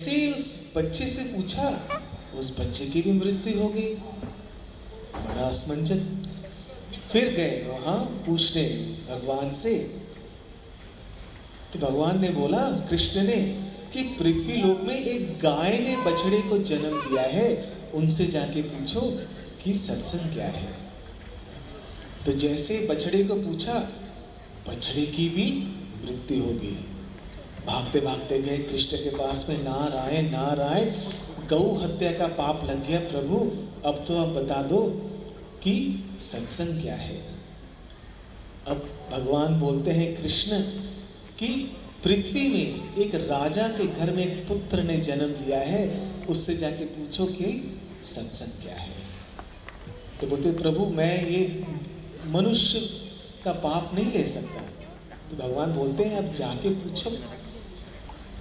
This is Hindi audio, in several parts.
से उस बच्चे से पूछा, उस बच्चे की भी मृत्यु हो गई। बड़ा असमंजस। फिर गए वहां पूछने भगवान से, तो भगवान ने बोला, कृष्ण ने, कि पृथ्वी लोक में एक गाय ने बछड़े को जन्म दिया है, उनसे जाके पूछो कि सत्संग क्या है। तो जैसे बछड़े को पूछा, बछड़े की भी मृत्यु हो गई। भागते भागते गए कृष्ण के पास में, नारायण नारायण, गौ हत्या का पाप लग गया प्रभु, अब तो आप बता दो कि सत्संग क्या है। अब भगवान बोलते हैं कृष्ण कि पृथ्वी में एक राजा के घर में एक पुत्र ने जन्म लिया है, उससे जाके पूछो कि सत्संग क्या है। तो बोलते प्रभु मैं ये मनुष्य का पाप नहीं ले सकता। तो भगवान बोलते हैं अब जाके पूछो।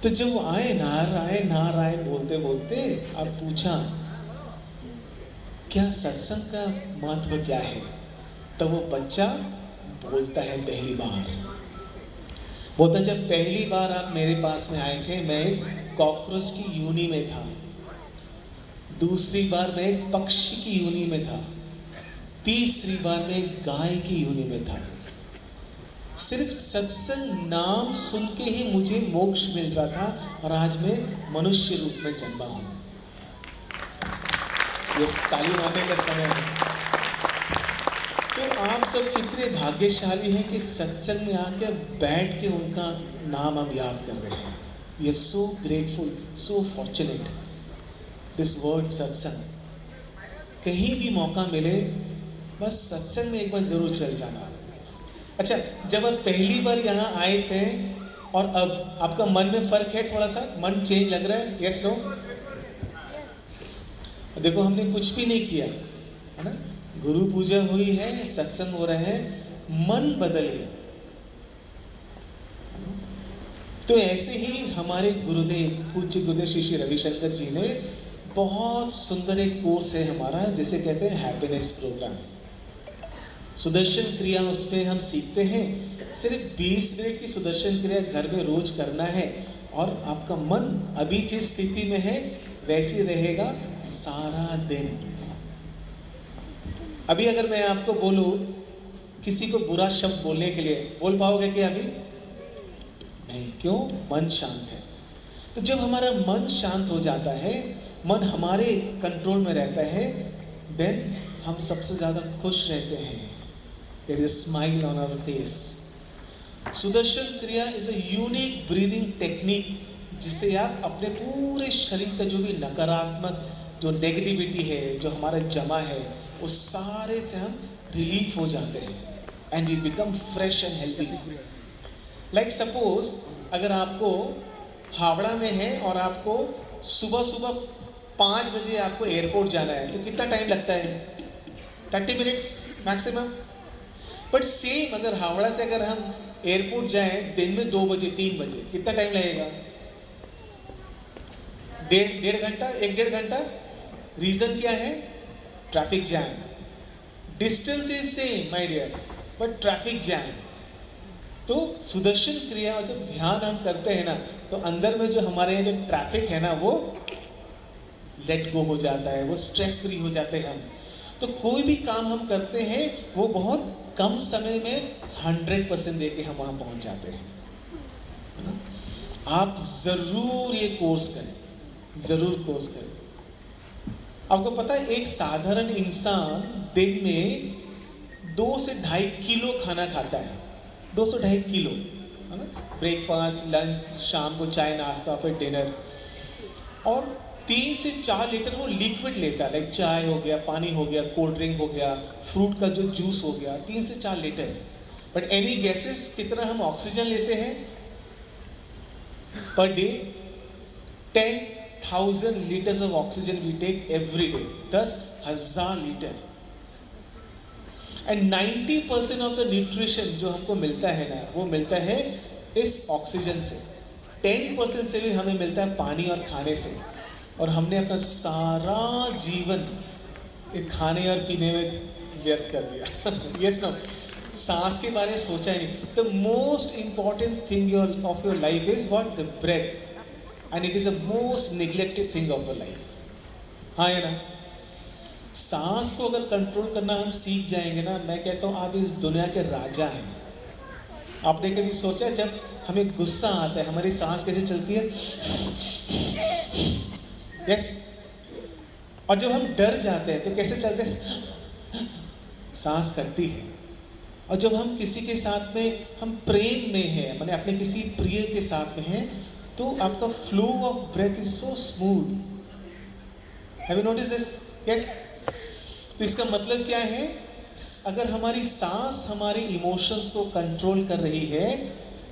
तो जब वो आए, नारायण नारायण बोलते बोलते, अब पूछा क्या सत्संग का महत्व क्या है। तो वो बच्चा बोलता है पहली बार, बोलता जब पहली बार आप मेरे पास में आए थे मैं एक कॉकरोच की यूनी में था, दूसरी बार मैं एक पक्षी की यूनी में था, तीसरी बार मैं एक गाय की यूनी में था। सिर्फ सत्संग नाम सुन के ही मुझे मोक्ष मिल रहा था, और आज मैं मनुष्य रूप में जन्मा हूं। ये ताली मारने का समय है। तो आप सब कितने भाग्यशाली हैं कि सत्संग में आकर बैठ के उनका नाम हम याद कर रहे हैं। We are so grateful, so fortunate. This word satsang, कहीं भी मौका मिले बस सत्संग में एक बार जरूर चल जाना। अच्छा, जब आप पहली बार यहाँ आए थे और अब आपका मन में फर्क है, थोड़ा सा मन चेंज लग रहा है, यस नो? देखो हमने कुछ भी नहीं किया है ना, गुरु पूजा हुई है, सत्संग हो रहा है, मन बदल गया। तो ऐसे ही हमारे गुरुदेव पूज्य गुरुदेव श्री श्री रविशंकर जी ने बहुत सुंदर एक कोर्स है हमारा, जिसे कहते हैं हैप्पीनेस प्रोग्राम। सुदर्शन क्रिया उस पर हम सीखते हैं। सिर्फ 20 मिनट की सुदर्शन क्रिया घर में रोज करना है, और आपका मन अभी जिस स्थिति में है वैसी रहेगा सारा दिन। अभी अगर मैं आपको बोलूं किसी को बुरा शब्द बोलने के लिए, बोल पाओगे क्या अभी? नहीं। क्यों? मन शांत है। तो जब हमारा मन शांत हो जाता है, मन हमारे कंट्रोल में रहता है, देन हम सबसे ज्यादा खुश रहते हैं। There is a smile on our face. Sudarshan क्रिया is a unique breathing technique, जिससे आप अपने पूरे शरीर का जो भी नकारात्मक, जो नेगेटिविटी है, जो हमारा जमा है, उस सारे से हम रिलीफ हो जाते हैं, and we become fresh and healthy. Like suppose अगर आपको हावड़ा में है और आपको सुबह सुबह 5 बजे आपको एयरपोर्ट जाना है, तो कितना टाइम लगता है? 30 मिनट्स मैक्सिमम। बट सेम अगर हावड़ा से अगर हम एयरपोर्ट जाएं दिन में 2 बजे 3 बजे, कितना टाइम लगेगा? डेढ़ घंटा, 1-1.5 घंटा। रीजन क्या है? Traffic jam. Distance is same my dear, but traffic jam. तो सुदर्शन क्रिया और जब ध्यान हम करते हैं ना, तो अंदर में जो हमारे जो ट्रैफिक है ना, वो लेट गो हो जाता है, वो स्ट्रेस फ्री हो जाते हैं हम। तो कोई भी काम हम करते हैं वो बहुत कम समय में 100% देके हम वहां पहुंच जाते हैं। आप जरूर ये कोर्स करें, जरूर कोर्स करें। आपको पता है एक साधारण इंसान दिन में 2 से 2.5 किलो खाना खाता है। 2 से 2.5 किलो, है ना? ब्रेकफास्ट, लंच, शाम को चाय नाश्ता, फिर डिनर। और 3 से 4 लीटर वो लिक्विड लेता है, लाइक चाय हो गया, पानी हो गया, कोल्ड ड्रिंक हो गया, फ्रूट का जो जूस हो गया, 3 से 4 लीटर। बट एनी गैसेस कितना हम ऑक्सीजन लेते हैं per day? 10,000 litres of oxygen we take every day, 10,000 litre. And 90% of the nutrition जो हमको मिलता है ना, वो मिलता है इस ऑक्सीजन से। 10% से भी हमें मिलता है पानी और खाने से। और हमने अपना सारा जीवन खाने और पीने में व्यर्थ कर दिया। Yes no? सांस के बारे में सोचा ही नहीं। The most important thing of your life is what? The breath. And it is a most neglected thing of our life. हाँ या ना? सांस को अगर कंट्रोल करना हम सीख जाएंगे ना, मैं कहता हूँ आप इस दुनिया के राजा हैं। आपने कभी सोचा जब हमें गुस्सा आता है हमारी सांस कैसे चलती है? यस। और जब हम डर जाते हैं तो कैसे चलते हैं? सांस करती है। और जब हम किसी के साथ में हम प्रेम में हैं, माने अपने किसी प्रिय के साथ में हैं, तो आपका flow of breath is so smooth. Have you notice this? Yes. तो इसका मतलब क्या है? अगर हमारी सांस हमारे इमोशंस को कंट्रोल कर रही है,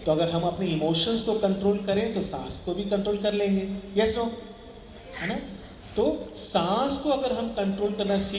तो अगर हम अपने इमोशंस को कंट्रोल करें तो सांस को भी कंट्रोल कर लेंगे। Yes no? है ना? तो सांस को अगर हम कंट्रोल करना सीख